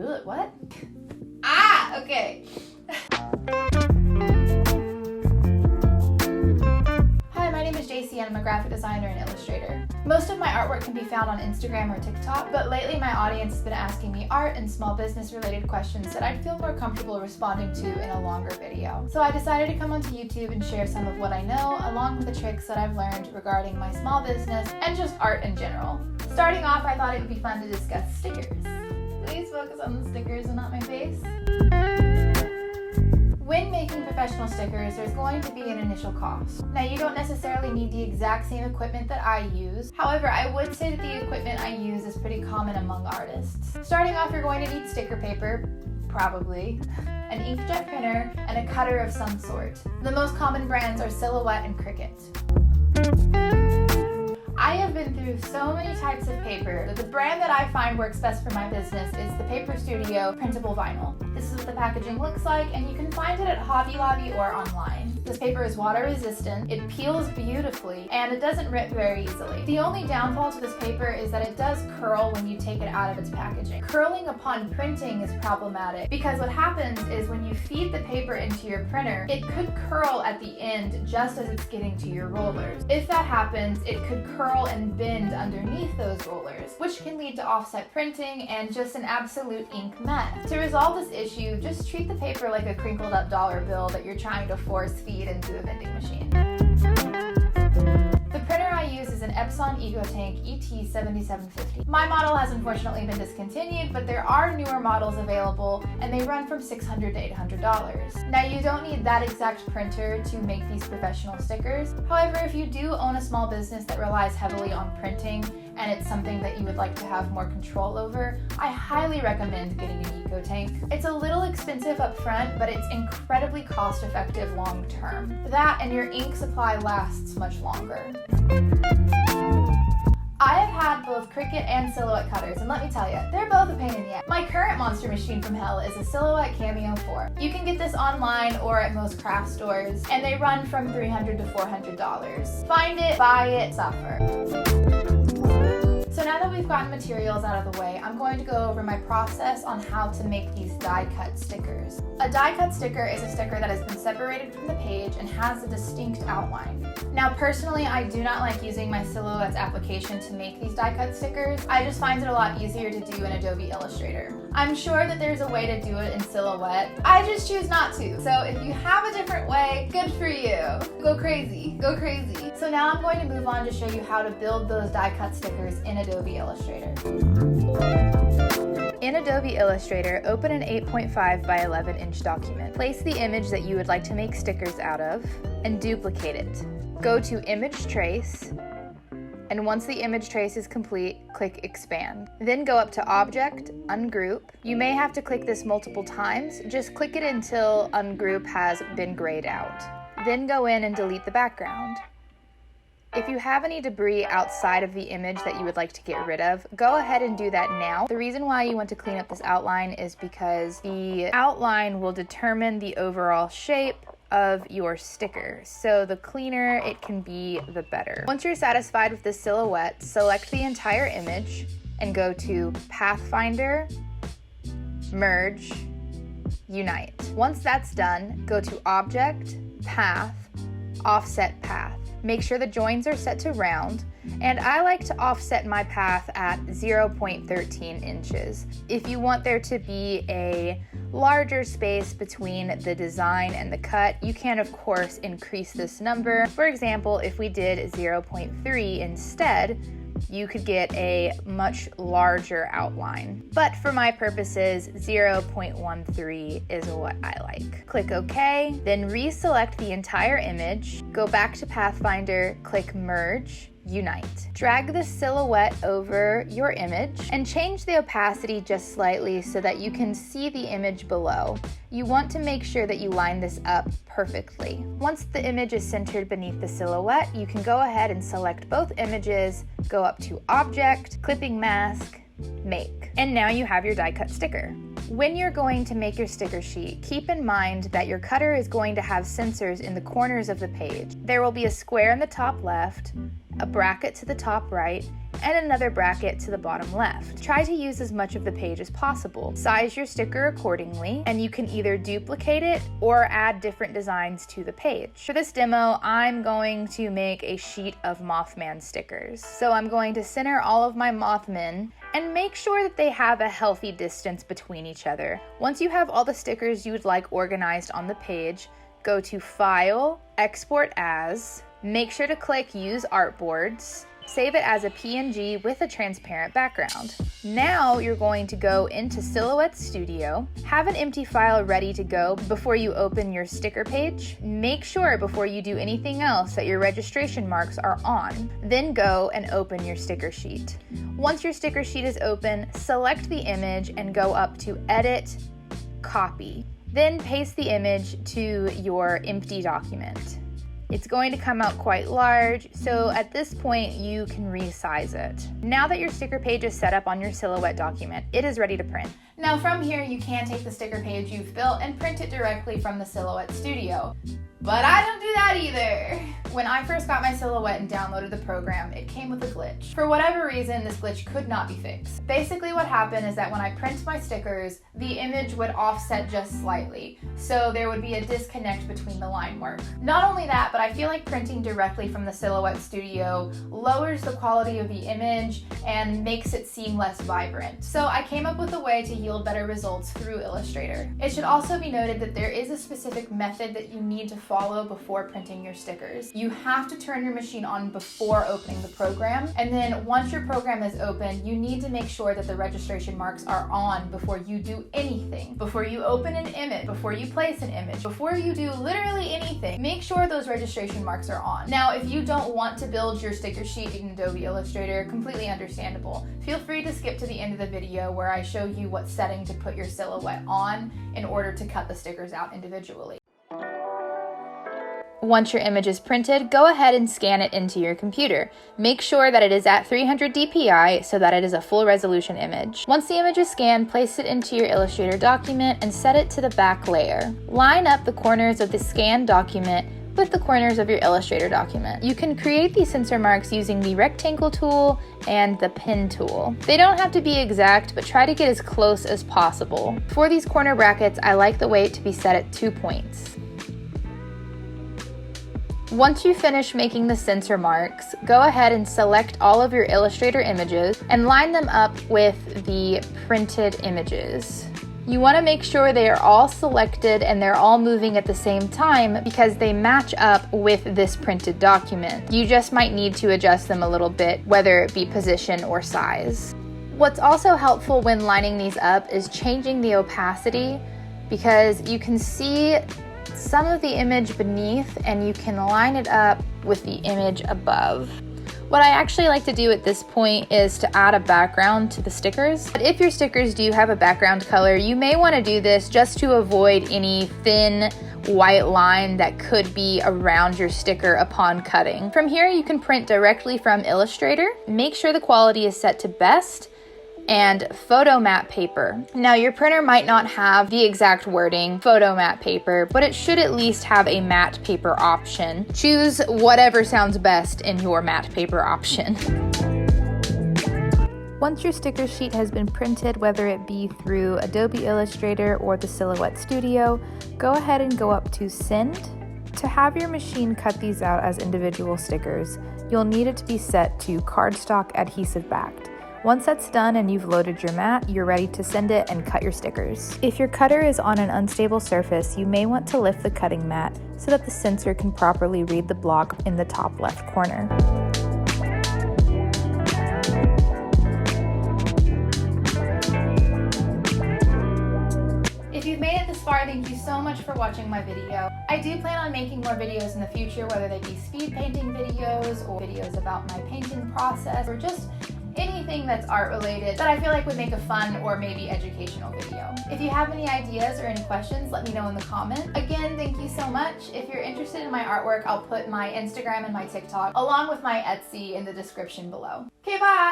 Ugh, what? Okay. Hi, my name is JC and I'm a graphic designer and illustrator. Most of my artwork can be found on Instagram or TikTok, but lately my audience has been asking me art and small business related questions that I'd feel more comfortable responding to in a longer video. So I decided to come onto YouTube and share some of what I know, along with the tricks that I've learned regarding my small business and just art in general. Starting off, I thought it would be fun to discuss stickers. Please focus on the stickers and not my face. When making professional stickers, there's going to be an initial cost. Now, you don't necessarily need the exact same equipment that I use. However, I would say that the equipment I use is pretty common among artists. Starting off, you're going to need sticker paper, probably, an inkjet printer, and a cutter of some sort. The most common brands are Silhouette and Cricut. I have been through so many types of paper that the brand that I find works best for my business is the Paper Studio Printable Vinyl. This is what the packaging looks like, and you can find it at Hobby Lobby or online. This paper is water resistant, it peels beautifully, and it doesn't rip very easily. The only downfall to this paper is that it does curl when you take it out of its packaging. Curling upon printing is problematic because what happens is when you feed the paper into your printer, it could curl at the end just as it's getting to your rollers. If that happens, it could curl and bend underneath those rollers, which can lead to offset printing and just an absolute ink mess. To resolve this issue, just treat the paper like a crinkled up dollar bill that you're trying to force feed into a vending machine. The printer I use is an Epson Ecotank ET7750. My model has unfortunately been discontinued, but there are newer models available and they run from $600 to $800. Now, you don't need that exact printer to make these professional stickers. However, if you do own a small business that relies heavily on printing and it's something that you would like to have more control over, I highly recommend getting an Ecotank. It's a little expensive up front, but it's incredibly cost effective long term. That and your ink supply lasts much longer. I have had both Cricut and Silhouette cutters, and let me tell you, they're both a pain in the ass. My current monster machine from hell is a Silhouette Cameo 4. You can get this online or at most craft stores, and they run from $300 to $400. Find it, buy it, suffer. So now that we've gotten materials out of the way, I'm going to go over my process on how to make these die-cut stickers. A die-cut sticker is a sticker that has been separated from the page and has a distinct outline. Now, personally, I do not like using my Silhouette's application to make these die-cut stickers. I just find it a lot easier to do in Adobe Illustrator. I'm sure that there's a way to do it in Silhouette. I just choose not to. So if you have a different way, good for you. Go crazy, go crazy. So now I'm going to move on to show you how to build those die-cut stickers in Adobe Illustrator. In Adobe Illustrator, open an 8.5 by 11 inch document. Place the image that you would like to make stickers out of and duplicate it. Go to Image Trace, and once the image trace is complete, click Expand. Then go up to Object, Ungroup. You may have to click this multiple times. Just click it until Ungroup has been grayed out. Then go in and delete the background. If you have any debris outside of the image that you would like to get rid of, go ahead and do that now. The reason why you want to clean up this outline is because the outline will determine the overall shape of your sticker. So the cleaner it can be, the better. Once you're satisfied with the silhouette, select the entire image and go to Pathfinder, Merge, Unite. Once that's done, go to Object, Path, Offset Path. Make sure the joins are set to round, and I like to offset my path at 0.13 inches. If you want there to be a larger space between the design and the cut, you can of course increase this number. For example, if we did 0.3 instead, you could get a much larger outline. But for my purposes, 0.13 is what I like. Click OK, then reselect the entire image, go back to Pathfinder, click Merge, Unite. Drag the silhouette over your image and change the opacity just slightly so that you can see the image below. You want to make sure that you line this up perfectly. Once the image is centered beneath the silhouette, you can go ahead and select both images, go up to Object, Clipping Mask, make. And now you have your die cut sticker. When you're going to make your sticker sheet, keep in mind that your cutter is going to have sensors in the corners of the page. There will be a square in the top left, a bracket to the top right, and another bracket to the bottom left. Try to use as much of the page as possible. Size your sticker accordingly, and you can either duplicate it or add different designs to the page. For this demo, I'm going to make a sheet of Mothman stickers. So I'm going to center all of my Mothmen and make sure that they have a healthy distance between each other. Once you have all the stickers you would like organized on the page, go to File, Export As, make sure to click Use Artboards, save it as a PNG with a transparent background. Now you're going to go into Silhouette Studio, have an empty file ready to go before you open your sticker page. Make sure before you do anything else that your registration marks are on. Then go and open your sticker sheet. Once your sticker sheet is open, select the image and go up to Edit, Copy. Then paste the image to your empty document. It's going to come out quite large, so at this point you can resize it. Now that your sticker page is set up on your Silhouette document, it is ready to print. Now from here you can take the sticker page you've built and print it directly from the Silhouette Studio. But I don't do that either. When I first got my Silhouette and downloaded the program, it came with a glitch. For whatever reason, this glitch could not be fixed. Basically what happened is that when I print my stickers, the image would offset just slightly, so there would be a disconnect between the line work. Not only that, but I feel like printing directly from the Silhouette Studio lowers the quality of the image and makes it seem less vibrant. So I came up with a way to yield better results through Illustrator. It should also be noted that there is a specific method that you need to follow before printing your stickers. You have to turn your machine on before opening the program, and then once your program is open, you need to make sure that the registration marks are on before you do anything. Before you open an image, before you place an image, before you do literally anything, make sure those registration marks are on. Now, if you don't want to build your sticker sheet in Adobe Illustrator, completely understandable. Feel free to skip to the end of the video where I show you what setting to put your Silhouette on in order to cut the stickers out individually. Once your image is printed, go ahead and scan it into your computer. Make sure that it is at 300 dpi so that it is a full resolution image. Once the image is scanned, place it into your Illustrator document and set it to the back layer. Line up the corners of the scanned document with the corners of your Illustrator document. You can create these sensor marks using the rectangle tool and the pin tool. They don't have to be exact, but try to get as close as possible. For these corner brackets, I like the weight to be set at 2 points. Once you finish making the sensor marks, go ahead and select all of your Illustrator images and line them up with the printed images. You want to make sure they are all selected and they're all moving at the same time because they match up with this printed document. You just might need to adjust them a little bit, whether it be position or size. What's also helpful when lining these up is changing the opacity, because you can see some of the image beneath and you can line it up with the image above. What I actually like to do at this point is to add a background to the stickers. But if your stickers do have a background color, you may want to do this just to avoid any thin white line that could be around your sticker upon cutting. From here, you can print directly from Illustrator. Make sure the quality is set to best and photo matte paper. Now, your printer might not have the exact wording photo matte paper, but it should at least have a matte paper option. Choose whatever sounds best in your matte paper option. Once your sticker sheet has been printed, whether it be through Adobe Illustrator or the Silhouette Studio, go ahead and go up to Send. To have your machine cut these out as individual stickers, you'll need it to be set to cardstock adhesive backed. Once that's done and you've loaded your mat, you're ready to send it and cut your stickers. If your cutter is on an unstable surface, you may want to lift the cutting mat so that the sensor can properly read the block in the top left corner. If you've made it this far, thank you so much for watching my video. I do plan on making more videos in the future, whether they be speed painting videos or videos about my painting process or just anything that's art related that I feel like would make a fun or maybe educational video. If you have any ideas or any questions, let me know in the comments. Again, thank you so much. If you're interested in my artwork, I'll put my Instagram and my TikTok along with my Etsy in the description below. Okay, bye!